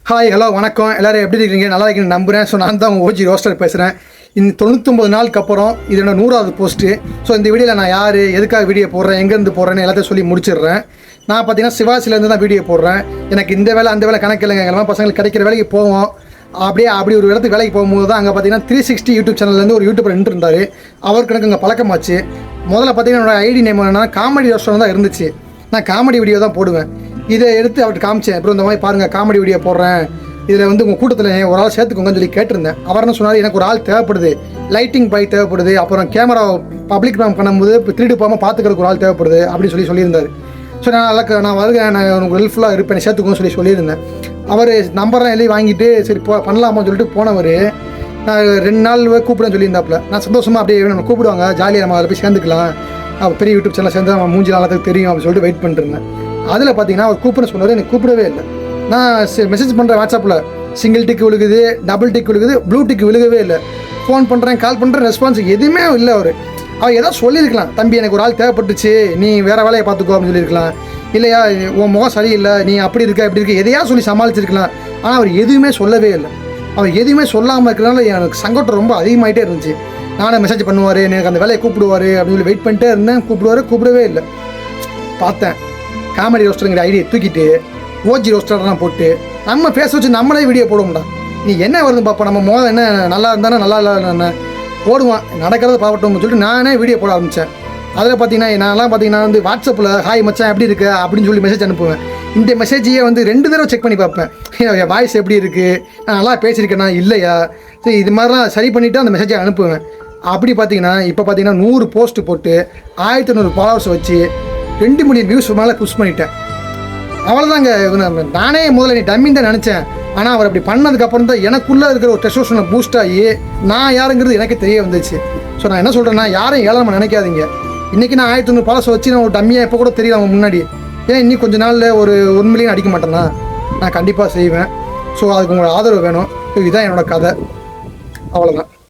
Hi hello வணக்கம். எல்லோரும் எப்படி இருக்கீங்க? நல்லா இருக்கீங்கன்னு நம்புகிறேன். ஸோ நான் தான் உங்கள் ஓஜி ரோஸ்டர் பேசுகிறேன். இந்த 99 நாளுக்கு அப்புறம் இது என்னோட 100வது போஸ்ட்டு. ஸோ இந்த வீடியோவில் நான் யார், எதுக்காக வீடியோ போடுறேன், எங்கேருந்து போடுறேன்னு எல்லாத்தையும் சொல்லி முடிச்சிடுறேன். நான் பார்த்தீங்கன்னா சிவாசிலேருந்து தான் வீடியோ போடுறேன். எனக்கு இந்த வேலை அந்த வேலை கணக்கு இல்லைங்க. எல்லாம் பசங்களுக்கு கிடைக்கிற வேலைக்கு போவோம். அப்படி ஒரு இடத்துக்கு வேலைக்கு போகும்போது தான் அங்கே பார்த்தீங்கன்னா 360 யூடியூப் சேனல்லேருந்து ஒரு யூடியூபர் இருந்தார். அவருக்கு எனக்கு அங்கே பழக்கமாச்சு. முதல்ல பார்த்தீங்கன்னா என்னோட ஐடி நேம் என்னன்னா காமெடி ரோஸ்டர் தான் இருந்துச்சு. நான் காமெடி வீடியோ தான் போடுவேன். இதை எடுத்து அவர்கிட்ட காமிச்சேன். அப்புறம் இந்த மாதிரி பாருங்கள் காமெடி வீடியோ போடுறேன், இதில் வந்து உங்கள் கூட்டத்தில் ஒரு ஆள் சேர்த்துக்கோங்கன்னு சொல்லி கேட்டிருந்தேன். அவர் என்ன சொன்னார், எனக்கு ஒரு ஆள் தேவைப்படுது, லைட்டிங் பாய் தேவைப்படுது, அப்புறம் கேமரா பப்ளிக் பண்ணும்போது இப்போ திருடு போகாமல் பார்த்துக்கிறதுக்கு ஒரு ஆள் தேவைப்படுது அப்படின்னு சொல்லியிருந்தார். ஸோ நான் வருகிறேன், நான் உனக்கு ஹெல்ப்ஃபுல்லாக இருப்பேன், சேர்த்துக்கோன்னு சொல்லியிருந்தேன். அவர் நம்பர்லாம் எழுதி வாங்கிட்டு சரி பண்ணலாமான்னு சொல்லிட்டு போனவர் நான் 2 நாள் கூப்பிடுன்னு சொல்லியிருந்தாப்புல. நான் சந்தோஷமாக அப்படியே நம்ம கூப்பிடுவாங்க, ஜாலியாக நம்ம அதில் போய் சேர்ந்துக்கலாம், பெரிய யூடியூப் சேனல் சேர்ந்து நம்ம மூஞ்சி நாளத்துக்கு தெரியும் அப்படின்னு சொல்லிட்டு வெயிட் பண்ணிட்டுருந்தேன். அதில் பார்த்தீங்கன்னா அவர் கூப்பிட சொன்னார், எனக்கு கூப்பிடவே இல்லை. நான் மெசேஜ் பண்ணுறேன் வாட்ஸ்அப்பில், சிங்கிள் டிக் விழுகுது, டபுள் டிக் விழுகுது, ப்ளூ டிக் விழுகவே இல்லை. ஃபோன் பண்ணுறேன், கால் பண்ணுறேன், ரெஸ்பான்ஸ் எதுவுமே இல்லை. அவர் ஏதோ சொல்லியிருக்கலாம், தம்பி எனக்கு ஒரு ஆள் தேவைப்பட்டுச்சு, நீ வேறு வேலையை பார்த்துக்கோ அப்படின்னு சொல்லியிருக்கலாம். இல்லையா உன் முகம் சரியில்லை, நீ அப்படி இருக்க இப்படி இருக்க எதையா சொல்லி சமாளிச்சிருக்கலாம். ஆனால் அவர் எதுவுமே சொல்லவே இல்லை. அவர் எதுவுமே சொல்லாமல் இருக்கிறனால எனக்கு சங்கடம் ரொம்ப அதிகமாகிட்டே இருந்துச்சு. நானே மெசேஜ் பண்ணுவார், எனக்கு அந்த வேலையை கூப்பிடுவார் அப்படின்னு சொல்லி வெயிட் பண்ணிட்டே இருந்தேன். கூப்பிடவே இல்லை. பார்த்தேன் காமெடி ரோஸ்டருங்கிற ஐடியை தூக்கிட்டு ஓஜி ரோஸ்டர்லாம் போட்டு நம்ம பேச வச்சு நம்மளே வீடியோ போடுவோம்டா. நீ என்ன வருது பார்ப்போம், நம்ம மோதல் என்ன நல்லா இருந்தானே நல்லா இல்லை போடுவான், நடக்கிறத பார்க்கட்டும்னு சொல்லிட்டு நானே வீடியோ போட ஆரம்பித்தேன். அதில் பார்த்தீங்கன்னா நான்லாம் பார்த்தீங்கன்னா வந்து வாட்ஸ்அப்பில் ஹாய் மச்சான் எப்படி இருக்கு அப்படின்னு சொல்லி மெசேஜ் அனுப்புவேன். இந்த மெசேஜையே வந்து 2 தடவை செக் பண்ணி பார்ப்பேன். என் வாய்ஸ் எப்படி இருக்குது, நான் நல்லா பேசியிருக்கேனா இல்லையா, சரி இது மாதிரிலாம் சரி பண்ணிவிட்டு அந்த மெசேஜை அனுப்புவேன். அப்படி பார்த்தீங்கன்னா இப்போ பார்த்தீங்கன்னா 100 போஸ்ட்டு போட்டு 1500 ஃபாலோவர்ஸ் வச்சு 2 மில்லியன் வியூஸ் மேலே புஷ் பண்ணிட்டேன். அவ்வளோதாங்க. நானே முதல்ல நீ டம்மின்னு தான் நினச்சேன். ஆனால் அவர் அப்படி பண்ணதுக்கப்புறம் தான் எனக்குள்ளே இருக்கிற ஒரு டெஸ்டோஸ்டெரான் பூஸ்ட் ஆகி நான் யாருங்கிறது எனக்கு தெரிய வந்துச்சு. ஸோ நான் என்ன சொல்கிறேன்னா, யாரையும் ஏழாம நினைக்காதீங்க. இன்றைக்கி நான் 1500 ஃபாலோவர்ஸ் வச்சு நான் ஒரு டம்மியாக இப்போ கூட தெரியல அவங்க முன்னாடி. ஏன் இன்னும் கொஞ்சம் நாளில் ஒரு 1 மில்லியன் அடிக்க மாட்டேன்னா நான் கண்டிப்பாக செய்வேன். ஸோ அதுக்கு உங்களோட ஆதரவு வேணும். இதுதான் என்னோடய கதை. அவ்வளோதான்.